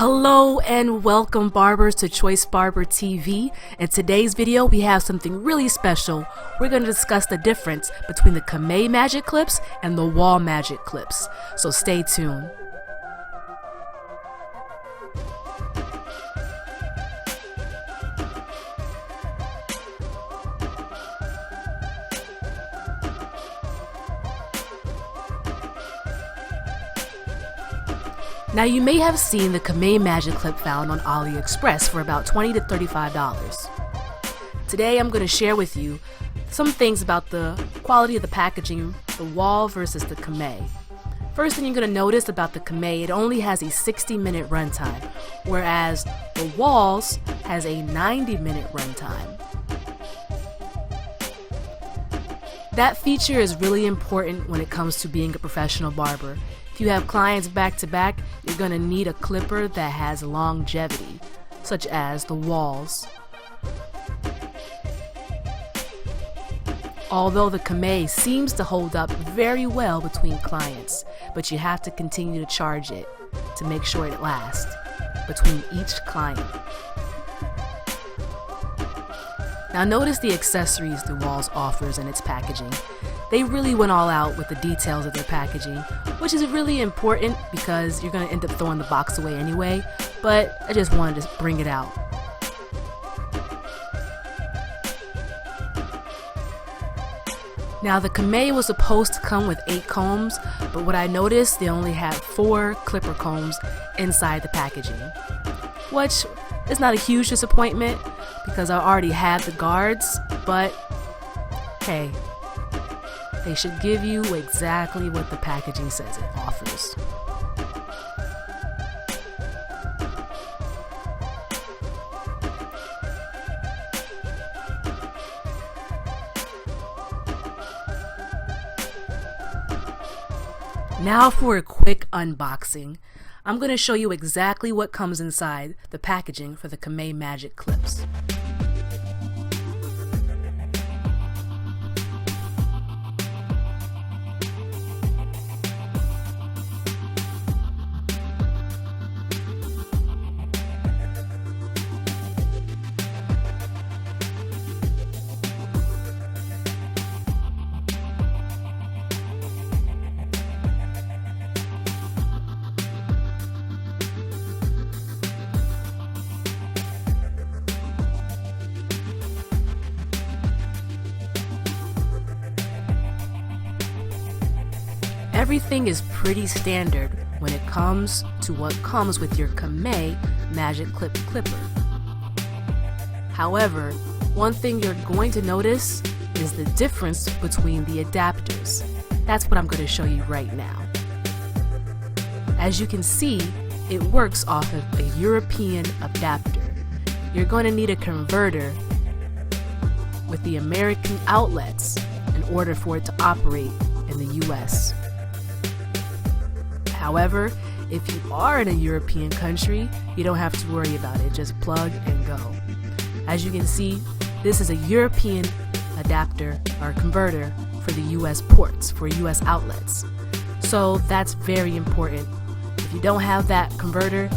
Hello and welcome barbers to Choice Barber TV. In today's video we have something really special. We're going to discuss the difference between the Kemei Magic Clips and the Wahl Magic Clips. So stay tuned. Now you may have seen the Kemei Magic Clip found on Aliexpress for about $20 to $35. Today I'm going to share with you some things about the quality of the packaging, the Wahl versus the Kemei. First thing you're going to notice about the Kemei, it only has a 60-minute runtime, whereas the Wahl's has a 90-minute runtime. That feature is really important when it comes to being a professional barber. If you have clients back to back, you're going to need a clipper that has longevity, such as the Wahl's. Although the Kemei seems to hold up very well between clients, but you have to continue to charge it to make sure it lasts between each client. Now notice the accessories the Wahl's offers in its packaging. They really went all out with the details of their packaging, which is really important because you're going to end up throwing the box away anyway, but I just wanted to bring it out. Now the Kemei was supposed to come with 8 combs, but what I noticed, they only had 4 clipper combs inside the packaging, which is not a huge disappointment because I already had the guards, but hey, they should give you exactly what the packaging says it offers. Now for a quick unboxing. I'm going to show you exactly what comes inside the packaging for the Kemei Magic Clips. Everything is pretty standard when it comes to what comes with your Kemei Magic Clip Clipper. However, one thing you're going to notice is the difference between the adapters. That's what I'm going to show you right now. As you can see, it works off of a European adapter. You're going to need a converter with the American outlets in order for it to operate in the US. However, if you are in a European country, you don't have to worry about it. Just plug and go. As you can see, this is a European adapter or converter for the US ports, for US outlets. So that's very important. If you don't have that converter,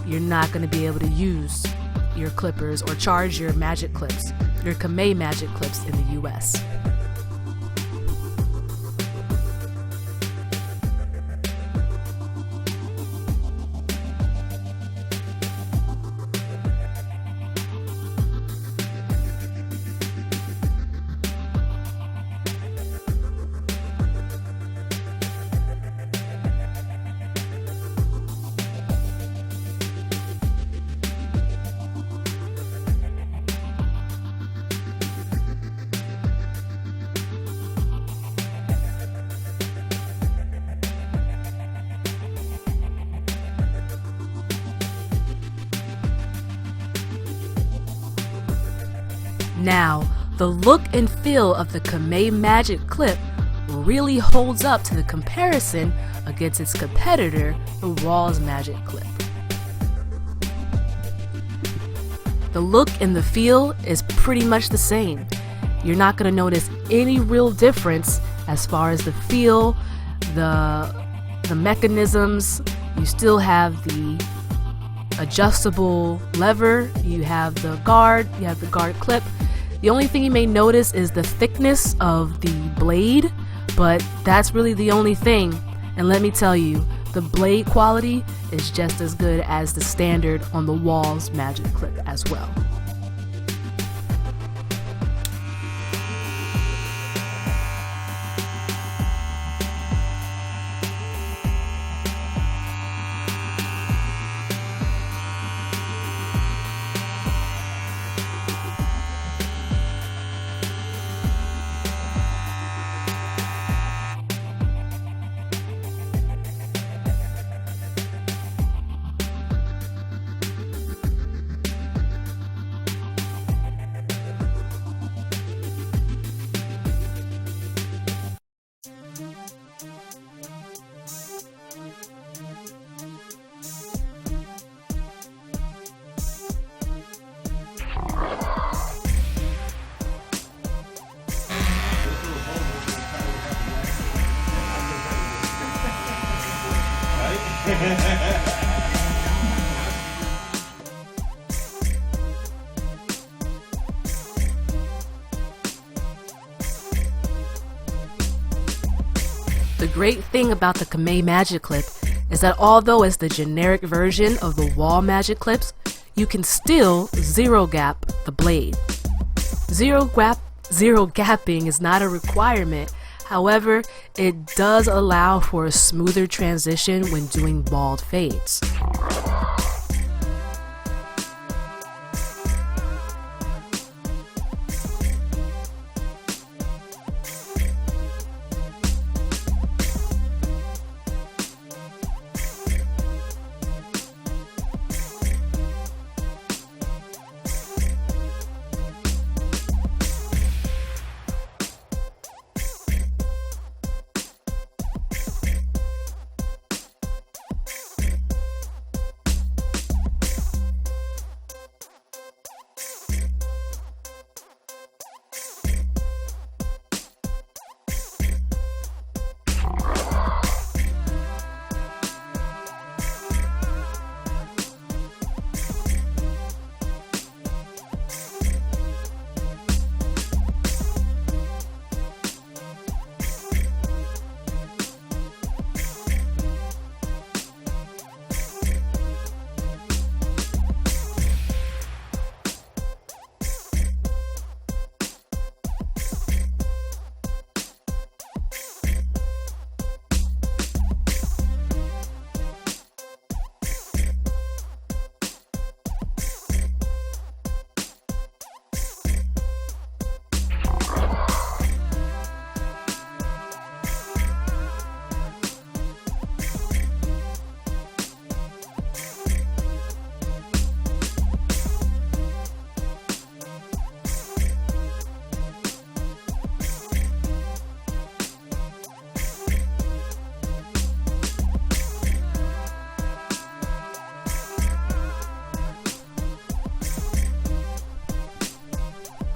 you're not going to be able to use your clippers or charge your magic clips, your Kemei Magic Clips in the US. Now, the look and feel of the Kemei Magic Clip really holds up to the comparison against its competitor, the Wahl's Magic Clip. The look and the feel is pretty much the same. You're not going to notice any real difference as far as the feel, the mechanisms. You still have the adjustable lever, you have the guard clip. The only thing you may notice is the thickness of the blade, but that's really the only thing. And let me tell you, the blade quality is just as good as the standard on the Wahl's Magic Clip as well. The great thing about the Kemei Magic Clip is that although it's the generic version of the Wahl Magic Clips, you can still zero gap the blade. Zero gapping is not a requirement. However, it does allow for a smoother transition when doing bald fades.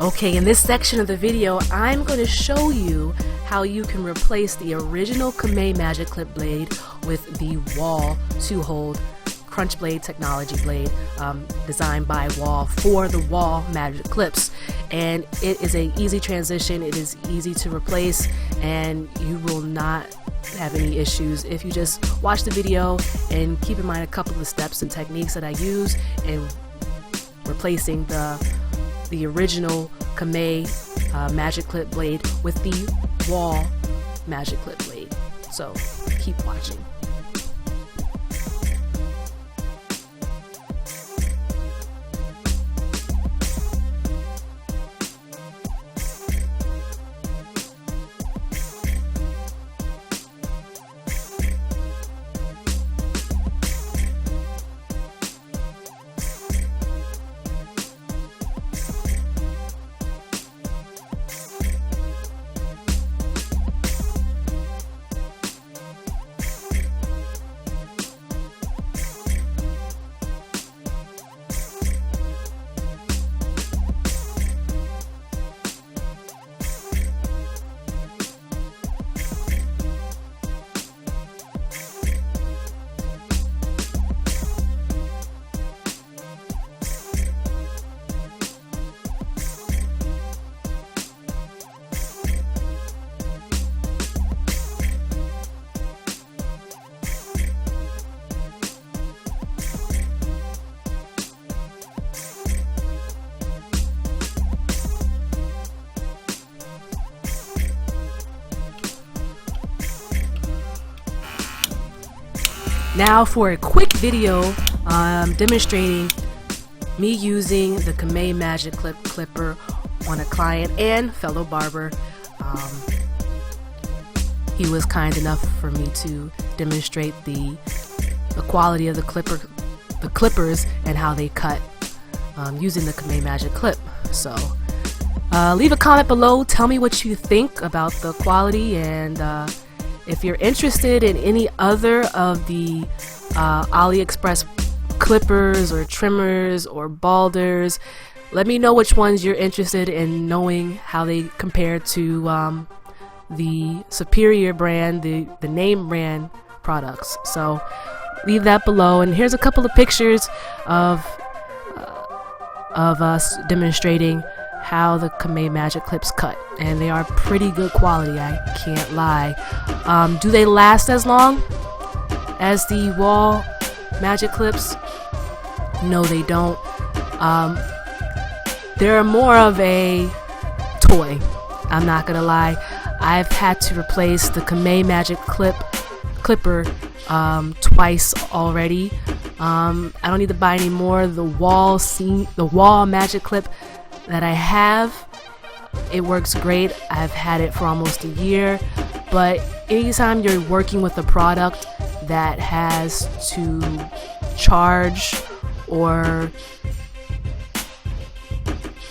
Okay, in this section of the video, I'm going to show you how you can replace the original Kemei Magic Clip blade with the Wahl 2-hold crunch blade technology blade designed by Wahl for the Wahl Magic Clips. And it is an easy transition, it is easy to replace, and you will not have any issues if you just watch the video and keep in mind a couple of steps and techniques that I use in replacing the original Kemei Magic Clip blade with the Wahl Magic Clip blade. So keep watching. Now for a quick video demonstrating me using the Kemei Magic Clip Clipper on a client and fellow barber. He was kind enough for me to demonstrate the quality of the clippers and how they cut using the Kemei Magic Clip. So leave a comment below, tell me what you think about the quality, and if you're interested in any other of the Aliexpress clippers or trimmers or balders, let me know which ones you're interested in knowing how they compare to the superior brand, the name brand products. So leave that below, and here's a couple of pictures of us demonstrating how the Kemei Magic Clips cut, and they are pretty good quality, I can't lie. Do they last as long as the Wahl Magic Clips? No, they don't. They're more of a toy, I'm not gonna lie. I've had to replace the Kemei Magic Clipper twice already. I don't need to buy any more. The Wahl Magic Clip that I have, it works great. I've had it for almost a year, but anytime you're working with a product that has to charge or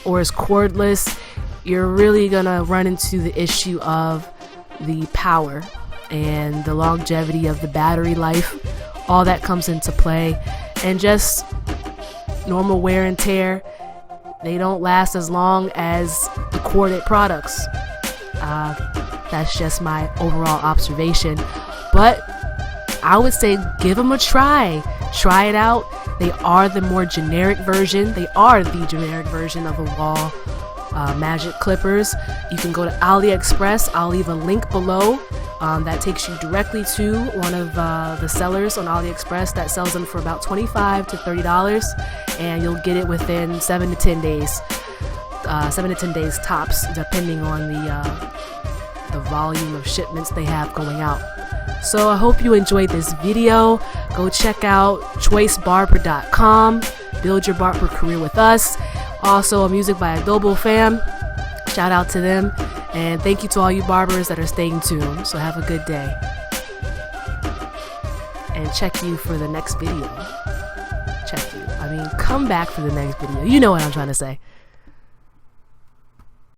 is cordless, you're really gonna run into the issue of the power and the longevity of the battery life. All that comes into play, and just normal wear and tear. They don't last as long as the corded products. That's just my overall observation, but I would say give them a try. Try it out. They are the more generic version. They are the generic version of the Wahl Magic Clippers. You can go to Aliexpress. I'll leave a link below that takes you directly to one of the sellers on Aliexpress that sells them for about $25 to $30, and you'll get it within 7 to 10 days. 7 to 10 days tops, depending on the volume of shipments they have going out. So I hope you enjoyed this video. Go check out choicebarber.com. Build your barber career with us. Also, music by Adobo Fam. Shout out to them. And thank you to all you barbers that are staying tuned. So have a good day. And check you for the next video. Check you. I mean, come back for the next video. You know what I'm trying to say.